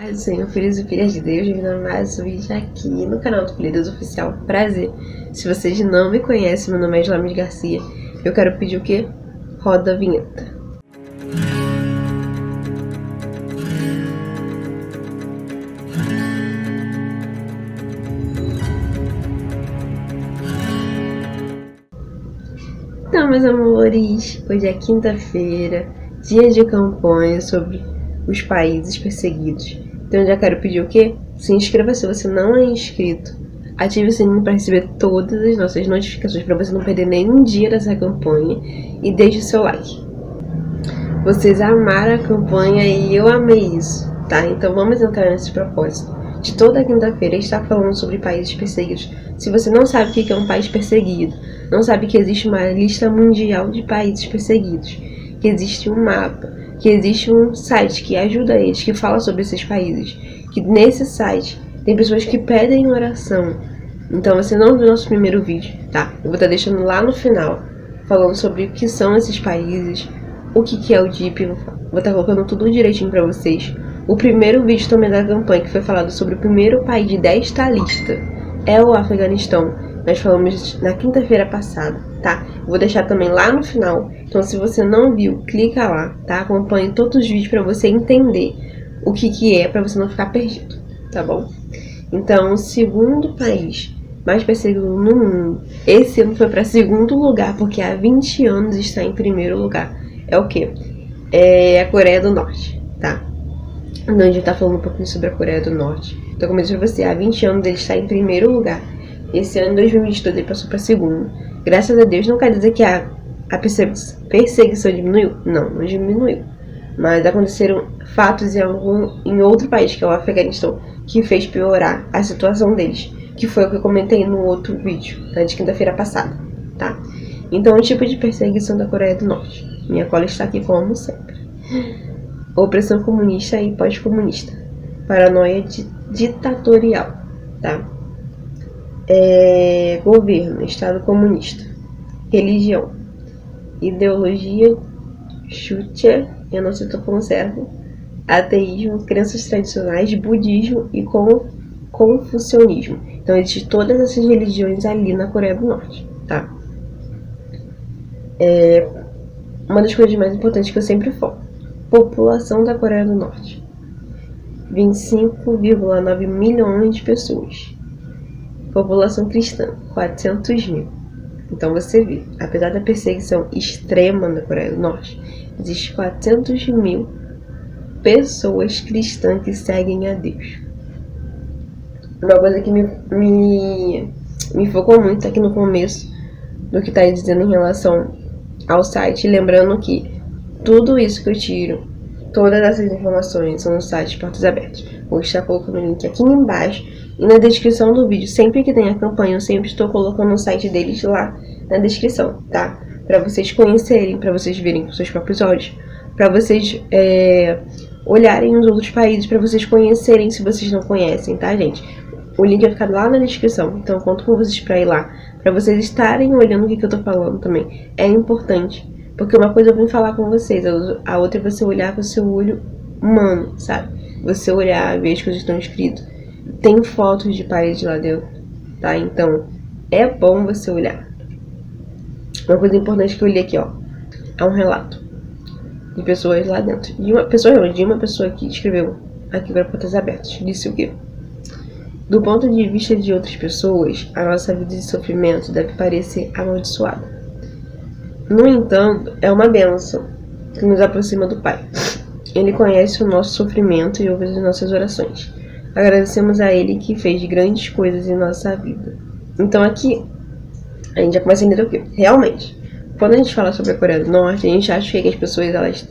Paz do Senhor, filhos e filhas de Deus, bem-vindo a mais um vídeo aqui no canal do Filho Oficial. Prazer! Se vocês não me conhecem, meu nome é Islamis Garcia. Eu quero pedir o quê? Roda a vinheta. Então, meus amores, hoje é quinta-feira, dia de campanha sobre os países perseguidos. Então eu já quero pedir o quê? Se inscreva se você não é inscrito. Ative o sininho para receber todas as nossas notificações para você não perder nenhum dia dessa campanha. E deixe o seu like. Vocês amaram a campanha e eu amei isso, tá? Então vamos entrar nesse propósito. De toda quinta-feira está falando sobre países perseguidos. Se você não sabe o que é um país perseguido, não sabe que existe uma lista mundial de países perseguidos, que existe um mapa, que existe um site que ajuda eles, que fala sobre esses países, que nesse site tem pessoas que pedem oração. Então você não viu nosso primeiro vídeo, tá? Eu vou estar deixando lá no final, falando sobre o que são esses países, o que é o DIP, vou estar colocando tudo direitinho pra vocês. O primeiro vídeo também da campanha, que foi falado sobre o primeiro país desta lista, é o Afeganistão. Nós falamos na quinta-feira passada, tá? Vou deixar também lá no final. Então, se você não viu, clica lá, tá? Acompanhe todos os vídeos para você entender o que é, para você não ficar perdido, tá bom? Então, o segundo país mais perseguido no mundo, esse ano foi para segundo lugar, porque há 20 anos está em primeiro lugar. É o quê? É a Coreia do Norte, tá? Então, a gente tá falando um pouquinho sobre a Coreia do Norte. Então, como eu disse pra você, há 20 anos ele está em primeiro lugar. Esse ano, em 2022, ele passou para segundo. Graças a Deus, não quer dizer que a perseguição diminuiu. Não diminuiu. Mas aconteceram fatos em outro país, que é o Afeganistão, que fez piorar a situação deles. Que foi o que eu comentei no outro vídeo, de quinta-feira passada, tá? Então, o tipo de perseguição da Coreia do Norte. Minha cola está aqui como sempre. Opressão comunista e pós-comunista. Paranoia ditatorial, tá? Governo, Estado comunista. Religião, ideologia Shutia, eu não sei se estou falando certo. Ateísmo, crenças tradicionais, budismo e confucionismo. Então existem todas essas religiões ali na Coreia do Norte, tá? Uma das coisas mais importantes que eu sempre falo: população da Coreia do Norte, 25,9 milhões de pessoas. População cristã, 400 mil. Então você vê, apesar da perseguição extrema na Coreia do Norte, existe 400 mil pessoas cristãs que seguem a Deus. Uma coisa que me focou muito aqui no começo do que está dizendo em relação ao site, lembrando que tudo isso que eu tiro, todas essas informações são no site Portas Abertas. Vou estar colocando o link aqui embaixo e na descrição do vídeo. Sempre que tem a campanha, eu sempre estou colocando o site deles lá na descrição, tá? Para vocês conhecerem, para vocês verem com seus próprios olhos, para vocês olharem os outros países, para vocês conhecerem se vocês não conhecem, tá, gente? O link vai ficar lá na descrição, então eu conto com vocês para ir lá, para vocês estarem olhando o que eu tô falando também. É importante, porque uma coisa eu vim falar com vocês, a outra é você olhar com o seu olho humano, sabe? Você olhar, ver as coisas que estão escritas. Tem fotos de países lá dentro, tá? Então, é bom você olhar. Uma coisa importante que eu li aqui, ó, é um relato de pessoas lá dentro. De uma pessoa que escreveu aqui para Portas Abertas. Disse o quê? Do ponto de vista de outras pessoas, a nossa vida de sofrimento deve parecer amaldiçoada. No entanto, é uma bênção que nos aproxima do Pai. Ele conhece o nosso sofrimento e ouve as nossas orações. Agradecemos a Ele que fez grandes coisas em nossa vida. Então aqui, a gente já começa a entender o quê? Realmente, quando a gente fala sobre a Coreia do Norte, a gente acha que as pessoas,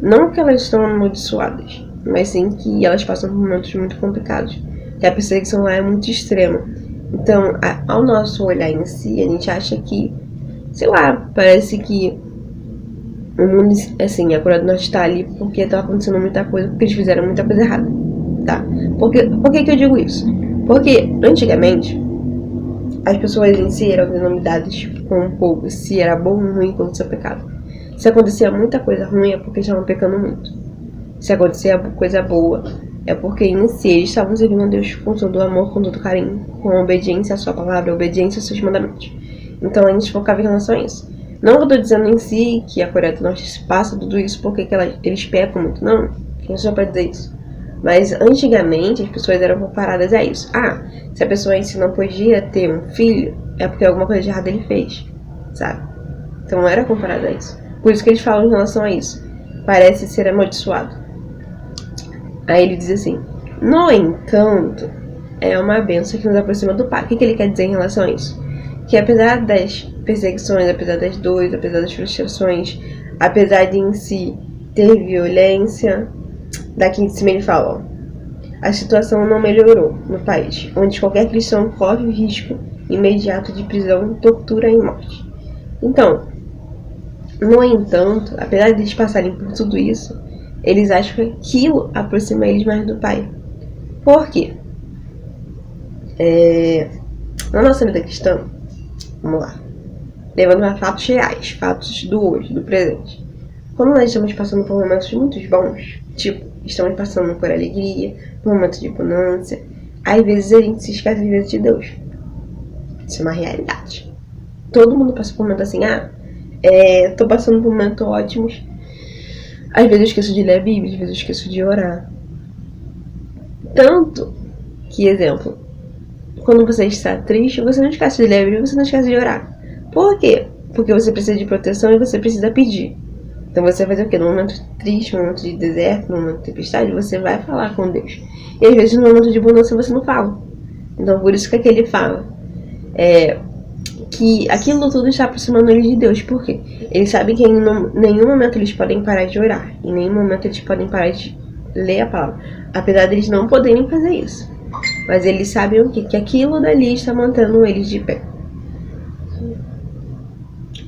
não que elas estão amaldiçoadas, mas sim que elas passam por momentos muito complicados. Que a perseguição lá é muito extrema. Então, ao nosso olhar em si, a gente acha que, sei lá, parece que o mundo, assim, a Coreia do Norte está ali porque está acontecendo muita coisa, porque eles fizeram muita coisa errada, tá? Por que eu digo isso? Porque, antigamente, as pessoas em si eram denominadas como um povo, se era bom ou ruim pelo seu pecado. Se acontecia muita coisa ruim é porque estavam pecando muito. Se acontecia coisa boa é porque em si eles estavam servindo a Deus com todo o amor, com todo o carinho, com obediência à sua palavra, obediência aos seus mandamentos. Então a gente focava em relação a isso. Não que eu tô dizendo em si que a Coreia do Norte se passa tudo isso porque eles pecam muito, não. Não só pra dizer isso. Mas antigamente as pessoas eram comparadas a isso. Ah, se a pessoa em si não podia ter um filho, é porque alguma coisa de errado ele fez, sabe? Então não era comparado a isso. Por isso que eles falam em relação a isso. Parece ser amaldiçoado. Aí ele diz assim: no entanto, é uma bênção que nos aproxima do Pai. O que ele quer dizer em relação a isso? Que apesar das perseguições, apesar das dores, apesar das frustrações, apesar de em si ter violência, daqui em cima ele fala, ó, a situação não melhorou no país, onde qualquer cristão corre o risco imediato de prisão, tortura e morte. Então, no entanto, apesar de eles passarem por tudo isso, eles acham que aquilo aproxima eles mais do Pai. Por quê? Na nossa vida cristã, vamos lá, levando a fatos reais, fatos do hoje, do presente. Quando nós estamos passando por momentos muito bons, tipo, estamos passando por alegria, por momentos de bonança, às vezes a gente se esquece às vezes de Deus. Isso é uma realidade. Todo mundo passa por um momento assim, tô passando por momentos ótimos. Às vezes eu esqueço de ler a Bíblia, às vezes eu esqueço de orar. Tanto que, exemplo, quando você está triste, você não esquece de ler a Bíblia, você não esquece de orar. Por quê? Porque você precisa de proteção e você precisa pedir. Então você vai fazer o quê? No momento triste, no momento de deserto, no momento de tempestade, você vai falar com Deus. E às vezes no momento de bonança você não fala. Então por isso que aqui ele fala que aquilo tudo está aproximando eles de Deus. Por quê? Eles sabem que em nenhum momento eles podem parar de orar. Em nenhum momento eles podem parar de ler a palavra. Apesar deles não poderem fazer isso. Mas eles sabem o quê? Que aquilo dali está mantendo eles de pé.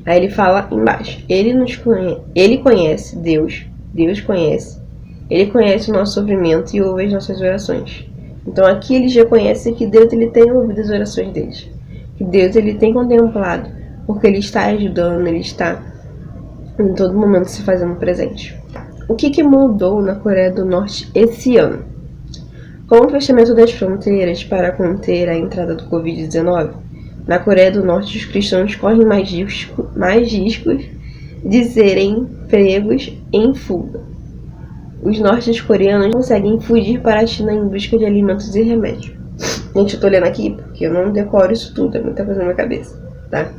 Aí ele fala embaixo, ele conhece Deus, Deus conhece, ele conhece o nosso sofrimento e ouve as nossas orações. Então aqui eles já conhecem que Deus ele tem ouvido as orações deles, que Deus ele tem contemplado, porque ele está ajudando, ele está em todo momento se fazendo presente. O que mudou na Coreia do Norte esse ano? Com o fechamento das fronteiras para conter a entrada do Covid-19, na Coreia do Norte, os cristãos correm mais riscos de serem pegos em fuga. Os norte-coreanos conseguem fugir para a China em busca de alimentos e remédios. Gente, eu tô lendo aqui porque eu não decoro isso tudo, é muita coisa na minha cabeça, tá?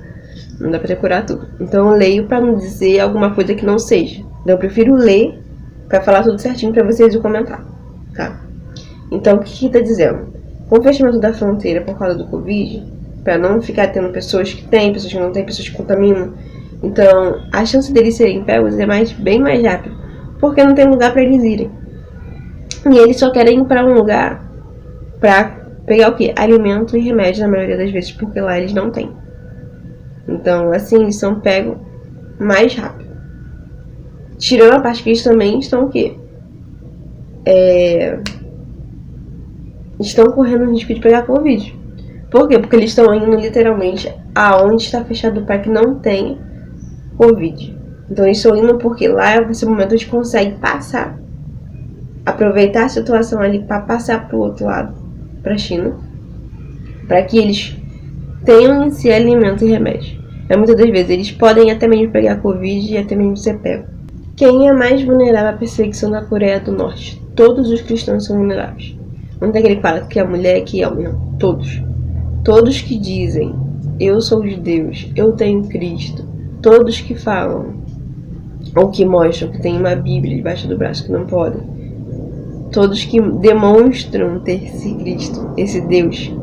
Não dá pra decorar tudo. Então eu leio pra não dizer alguma coisa que não seja. Então eu prefiro ler pra falar tudo certinho pra vocês comentar, tá? Então o que tá dizendo? Com o fechamento da fronteira por causa do Covid, para não ficar tendo pessoas que têm, pessoas que não têm, pessoas que contaminam. Então, a chance deles serem pegos é bem mais rápido, porque não tem lugar para eles irem. E eles só querem ir para um lugar para pegar o quê? Alimento e remédio na maioria das vezes, porque lá eles não têm. Então, assim, eles são pegos mais rápido. Tirando a parte que eles também estão o quê? Estão correndo o risco de pegar Covid. Por quê? Porque eles estão indo literalmente aonde está fechado para que não tenha Covid. Então eles estão indo porque lá nesse momento eles conseguem passar, aproveitar a situação ali para passar para o outro lado, para a China, para que eles tenham em si alimento e remédio. Muitas das vezes eles podem até mesmo pegar Covid e até mesmo ser pego. Quem é mais vulnerável à perseguição na Coreia do Norte? Todos os cristãos são vulneráveis. Não tem aquele que fala que é mulher, que é homem, não. Todos. Todos que dizem, eu sou de Deus, eu tenho Cristo. Todos que falam, ou que mostram que tem uma Bíblia debaixo do braço, que não podem. Todos que demonstram ter esse Cristo, esse Deus,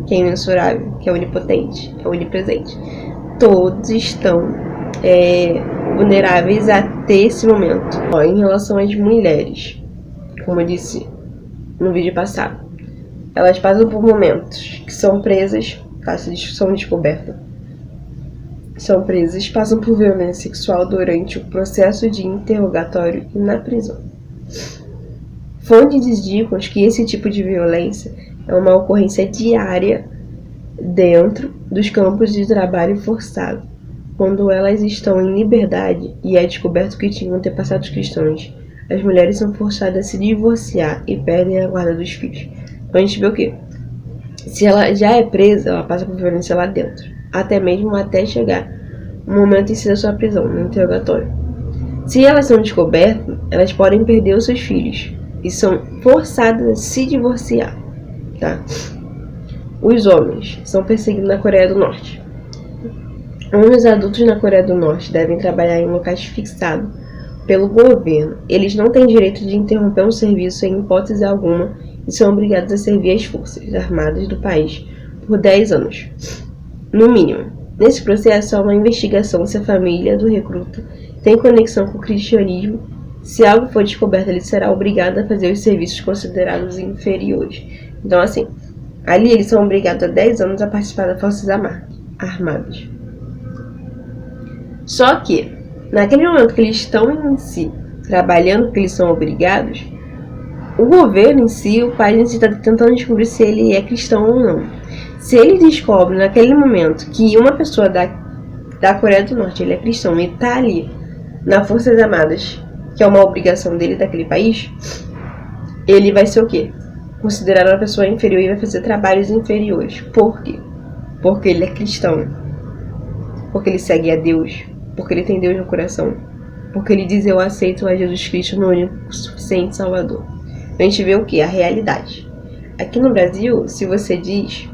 que é imensurável, que é onipotente, que é onipresente. Todos estão vulneráveis até esse momento. Em relação às mulheres, como eu disse no vídeo passado, elas passam por momentos que são presas, são descobertas. São presas, passam por violência sexual durante o processo de interrogatório e na prisão. Fontes indicam que esse tipo de violência é uma ocorrência diária dentro dos campos de trabalho forçado, quando elas estão em liberdade e é descoberto que tinham antepassados cristãos. as mulheres são forçadas a se divorciar e perdem a guarda dos filhos. Então a gente vê o quê? Se ela já é presa, ela passa por violência lá dentro, até chegar o momento em si da sua prisão, no interrogatório. Se elas são descobertas, elas podem perder os seus filhos e são forçadas a se divorciar, tá? Os homens são perseguidos na Coreia do Norte. Homens adultos na Coreia do Norte devem trabalhar em locais fixados pelo governo. Eles não têm direito de interromper um serviço em hipótese alguma e são obrigados a servir as forças armadas do país por 10 anos, no mínimo. Nesse processo, há uma investigação se a família do recruta tem conexão com o cristianismo. Se algo for descoberto, ele será obrigado a fazer os serviços considerados inferiores. Então, assim, ali eles são obrigados a 10 anos a participar das forças armadas. Só que, naquele momento que eles estão em si trabalhando porque eles são obrigados, o governo em si, o país em si, está tentando descobrir se ele é cristão ou não. Se ele descobre naquele momento que uma pessoa da Coreia do Norte ele é cristão e está ali nas Forças Armadas, que é uma obrigação dele daquele país, ele vai ser o quê? Considerado uma pessoa inferior e vai fazer trabalhos inferiores. Por quê? Porque ele é cristão. Porque ele segue a Deus. Porque ele tem Deus no coração. Porque ele diz: eu aceito a Jesus Cristo, meu único suficiente Salvador. A gente vê o que? A realidade. Aqui no Brasil, se você diz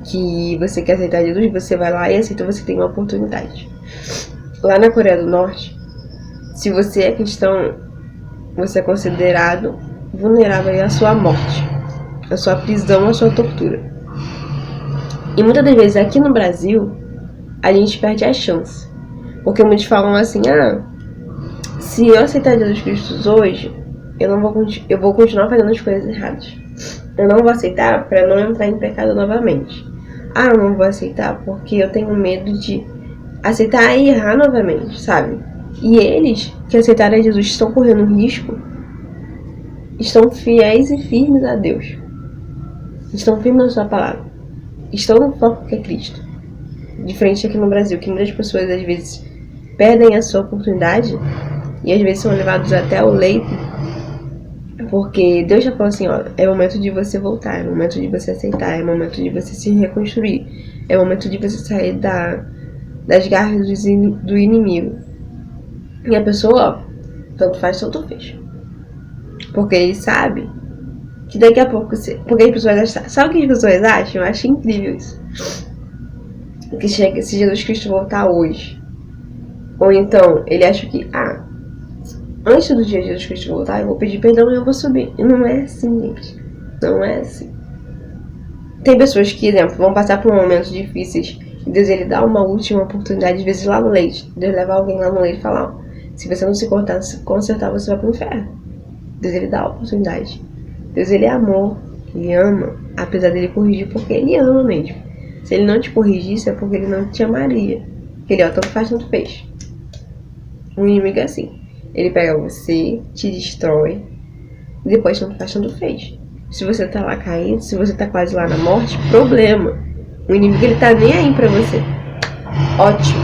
que você quer aceitar Jesus, você vai lá e aceita, você tem uma oportunidade. Lá na Coreia do Norte, se você é cristão, você é considerado vulnerável à sua morte, à sua prisão, à sua tortura. E muitas das vezes aqui no Brasil, a gente perde a chance. Porque muitos falam assim: se eu aceitar Jesus Cristo hoje, eu vou continuar fazendo as coisas erradas. Eu não vou aceitar para não entrar em pecado novamente. Eu não vou aceitar porque eu tenho medo de aceitar e errar novamente, sabe? E eles que aceitaram Jesus estão correndo risco, estão fiéis e firmes a Deus. Estão firmes na sua palavra. Estão no foco que é Cristo. Diferente aqui no Brasil, que muitas pessoas às vezes perdem a sua oportunidade e às vezes são levados até o leito, porque Deus já falou assim: é momento de você voltar, é momento de você aceitar, é momento de você se reconstruir, é momento de você sair das garras do inimigo. E a pessoa, tanto faz, tanto fez. Porque ele sabe que daqui a pouco, porque as pessoas acham, sabe o que as pessoas acham? Eu acho incrível isso. Que chega, se Jesus Cristo voltar hoje, ou então ele acha que antes do dia de Jesus Cristo voltar, eu vou pedir perdão e eu vou subir. E não é assim, gente. Não é assim. Tem pessoas que, exemplo, vão passar por momentos difíceis e Deus ele dá uma última oportunidade, às vezes lá no leite. Deus leva alguém lá no leite e fala: se você não se consertar, você vai pro inferno. Deus ele dá a oportunidade. Deus ele é amor, ele ama, apesar dele corrigir, porque ele ama mesmo. Se ele não te corrigisse, é porque ele não te amaria. Ele, tanto faz, tanto fez. O inimigo é assim. Ele pega você, te destrói, e depois tanto faz, tanto fez. Se você tá lá caído, se você tá quase lá na morte, problema. O inimigo, ele tá nem aí pra você. Ótimo.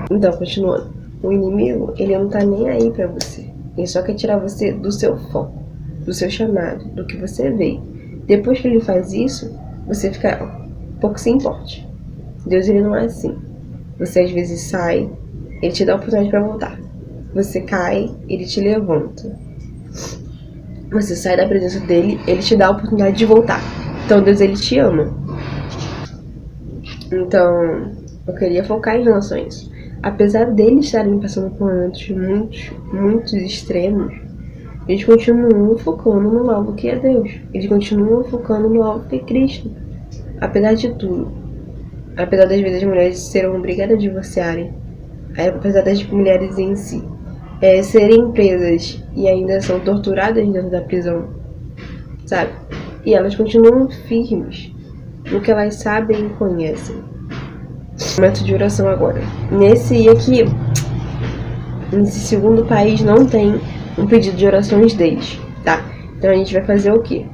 Então, continuando. O inimigo, ele não tá nem aí pra você. Ele só quer tirar você do seu foco, do seu chamado, do que você veio. Depois que ele faz isso, você fica pouco se importe. Deus, ele não é assim. Você às vezes sai, ele te dá a oportunidade pra voltar. Você cai, ele te levanta. Você sai da presença dele, ele te dá a oportunidade de voltar. Então Deus, ele te ama. Então, eu queria focar em relação a isso. Apesar deles estarem passando por momentos muito extremos, eles continuam focando no alvo que é Deus. Eles continuam focando no alvo que é Cristo. Apesar de tudo. Apesar das vezes as mulheres serem obrigadas a divorciarem. Apesar das mulheres em si serem presas e ainda são torturadas dentro da prisão, sabe? E elas continuam firmes no que elas sabem e conhecem. Momento de oração agora. Nesse segundo país não tem um pedido de orações deles, tá? Então a gente vai fazer o quê?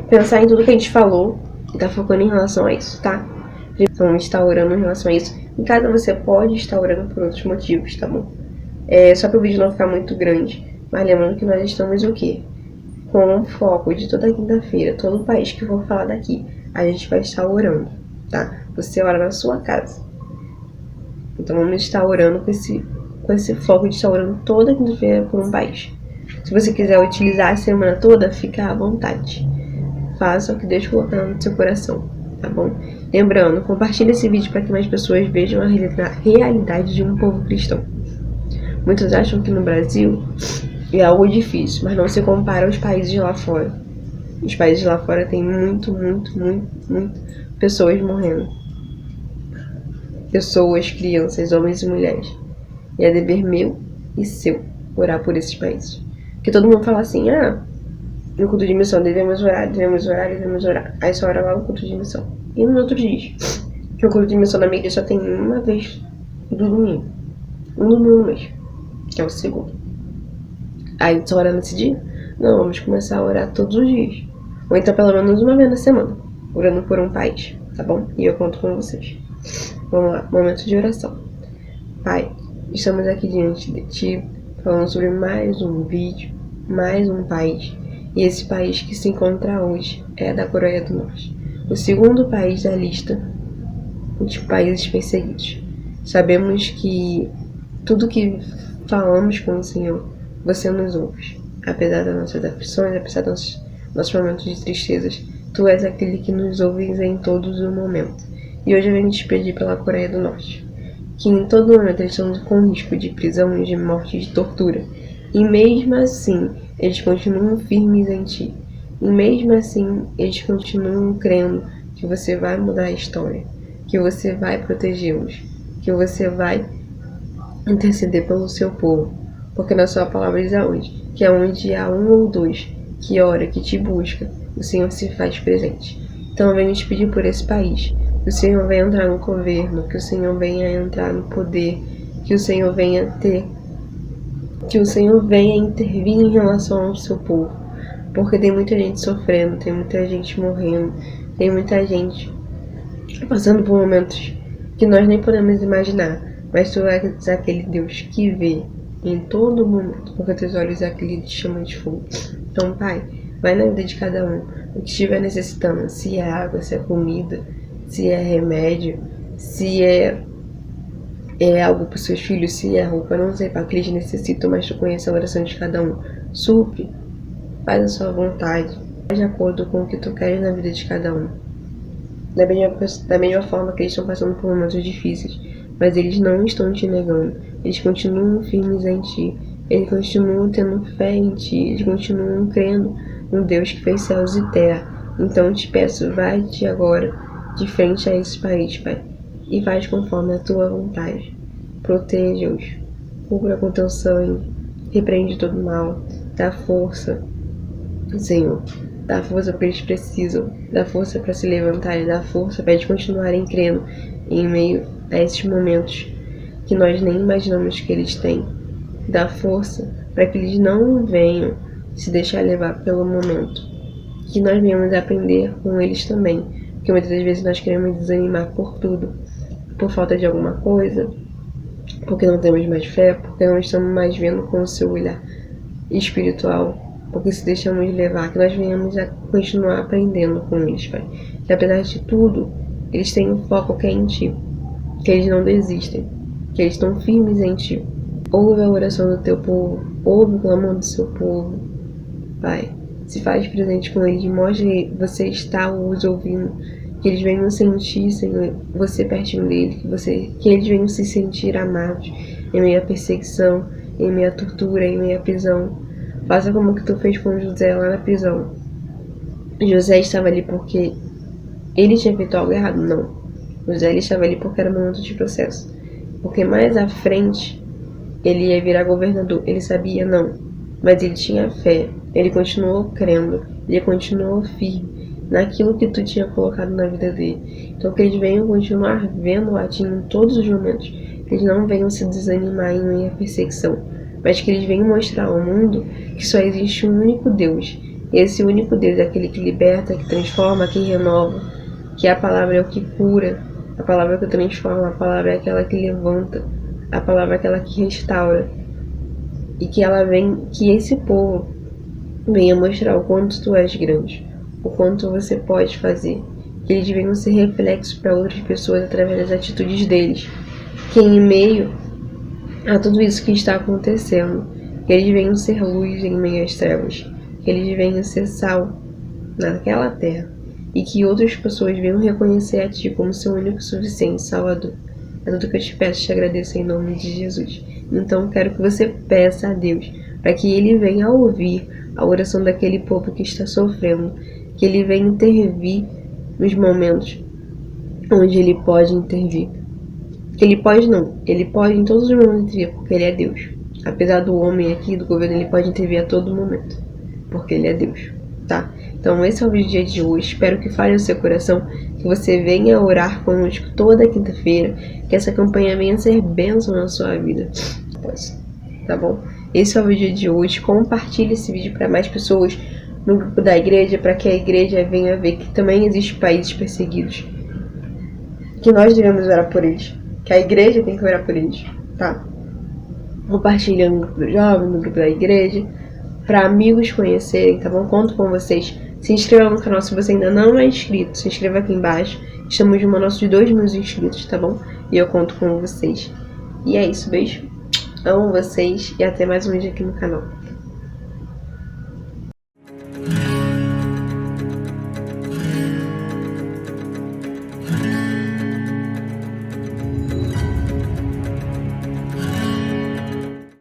Pensar em tudo que a gente falou e tá focando em relação a isso, tá? Então a gente tá orando em relação a isso. Em casa você pode estar orando por outros motivos, tá bom? Só para o vídeo não ficar muito grande, mas lembrando que nós estamos o quê? Com um foco de toda quinta-feira, todo país que eu vou falar daqui, a gente vai estar orando, tá? Você ora na sua casa. Então vamos estar orando com esse foco de estar orando toda quinta-feira por um país. Se você quiser utilizar a semana toda, fica à vontade. Faça o que Deus colocar no seu coração, tá bom? Lembrando, compartilhe esse vídeo para que mais pessoas vejam a realidade de um povo cristão. Muitos acham que no Brasil é algo difícil, mas não se compara aos países lá fora. Os países lá fora tem muito pessoas morrendo. Pessoas, crianças, homens e mulheres. E é dever meu e seu orar por esses países. Porque todo mundo fala assim, no culto de missão devemos orar. Aí só ora lá no culto de missão. E nos outros dias, que o culto de missão na minha igreja só tem uma vez do domingo. Um domingo no mês, que é o segundo. Aí só ora nesse dia? Não, vamos começar a orar todos os dias. Ou então pelo menos uma vez na semana, orando por um país, tá bom? E eu conto com vocês. Vamos lá, momento de oração. Pai, estamos aqui diante de Ti, falando sobre mais um vídeo, mais um país. E esse país que se encontra hoje é da Coreia do Norte. O segundo país da lista de países perseguidos. Sabemos que tudo que falamos com o Senhor, você nos ouve. Apesar das nossas aflições, apesar dos nossos momentos de tristezas, Tu és aquele que nos ouve em todos os momentos. E hoje eu venho te pedir pela Coreia do Norte, que em todo momento eles estão com risco de prisão, de morte, de tortura. E mesmo assim, eles continuam firmes em Ti. E mesmo assim, eles continuam crendo que você vai mudar a história, que você vai protegê-los, que você vai interceder pelo seu povo. Porque na sua palavra diz aonde? Que aonde há um ou dois que ora, que te busca, o Senhor se faz presente. Então eu venho te pedir por esse país, que o Senhor venha entrar no governo, que o Senhor venha entrar no poder, que o Senhor venha intervir em relação ao seu povo. Porque tem muita gente sofrendo, tem muita gente morrendo, tem muita gente passando por momentos que nós nem podemos imaginar. Mas Tu és aquele Deus que vê em todo momento, porque Teus olhos é aquele que te chama de fogo. Então, Pai, vai na vida de cada um, o que estiver necessitando, se é água, se é comida, se é remédio, se é algo para os seus filhos, se é roupa, não sei para que eles necessitam, mas Tu conhece a oração de cada um. Supre, faz a sua vontade, faz de acordo com o que Tu queres na vida de cada um. Da mesma forma que eles estão passando por momentos difíceis, mas eles não estão te negando, eles continuam firmes em Ti, eles continuam tendo fé em Ti, eles continuam crendo no Deus que fez céus e terra. Então eu te peço, vai-te agora de frente a esse país, Pai, e faz conforme a Tua vontade. Proteja-os, cubra com Teu sangue, repreende todo mal, dá força, Senhor. Dá força porque eles precisam, dá força para se levantarem, dá força para eles continuarem crendo em meio a esses momentos que nós nem imaginamos que eles têm. Dá força para que eles não venham se deixar levar pelo momento, que nós venhamos aprender com eles também, porque muitas das vezes nós queremos desanimar por tudo, por falta de alguma coisa, porque não temos mais fé, porque não estamos mais vendo com o seu olhar espiritual, porque se deixamos levar, que nós venhamos a continuar aprendendo com eles, Pai. Que apesar de tudo, eles têm um foco que é em Ti, que eles não desistem, que eles estão firmes em Ti. Ouve a oração do Teu povo, ouve o clamor do seu povo, Pai. Se faz presente com eles, mostre que você está os ouvindo, que eles venham sentir, Senhor, você pertinho deles, que eles venham se sentir amados em meio à perseguição, em meio à tortura, em meio à prisão. Faça como que Tu fez com José lá na prisão. José estava ali porque ele tinha feito algo errado? Não. José ele estava ali porque era um momento de processo. Porque mais à frente ele ia virar governador. Ele sabia? Não. Mas ele tinha fé. Ele continuou crendo. Ele continuou firme naquilo que Tu tinha colocado na vida dele. Então que eles venham continuar vendo a Ti em todos os momentos. Que eles não venham se desanimar em meio à perseguição, mas que eles venham mostrar ao mundo que só existe um único Deus. Esse único Deus é aquele que liberta, que transforma, que renova, que a palavra é o que cura, a palavra é o que transforma, a palavra é aquela que levanta, a palavra é aquela que restaura. E que esse povo venha mostrar o quanto tu és grande, o quanto você pode fazer. Que eles venham ser reflexos para outras pessoas através das atitudes deles. Que em meio a tudo isso que está acontecendo, que eles venham ser luz em meio às trevas. Que eles venham ser sal naquela terra. E que outras pessoas venham reconhecer a Ti como seu único e suficiente Salvador. É tudo que eu te peço e te agradeço em nome de Jesus. Então quero que você peça a Deus para que Ele venha ouvir a oração daquele povo que está sofrendo. Que Ele venha intervir nos momentos onde Ele pode intervir. Que Ele pode não, Ele pode em todos os momentos intervir, porque Ele é Deus. Apesar do homem aqui, do governo, Ele pode intervir a todo momento, porque Ele é Deus, tá? Então esse é o vídeo do dia de hoje, espero que fale no seu coração, que você venha orar conosco toda quinta-feira, que essa campanha venha ser bênção na sua vida, tá bom? Esse é o vídeo de hoje, compartilhe esse vídeo para mais pessoas no grupo da igreja, para que a igreja venha ver que também existem países perseguidos, que nós devemos orar por eles, que a igreja tem que orar por eles, tá? Compartilhando no grupo do jovem, no grupo da igreja, para amigos conhecerem, tá bom? Conto com vocês. Se inscreva no canal se você ainda não é inscrito. Se inscreva aqui embaixo. Estamos no nosso de 2.000 inscritos, tá bom? E eu conto com vocês. E é isso, beijo. Amo vocês e até mais um vídeo aqui no canal.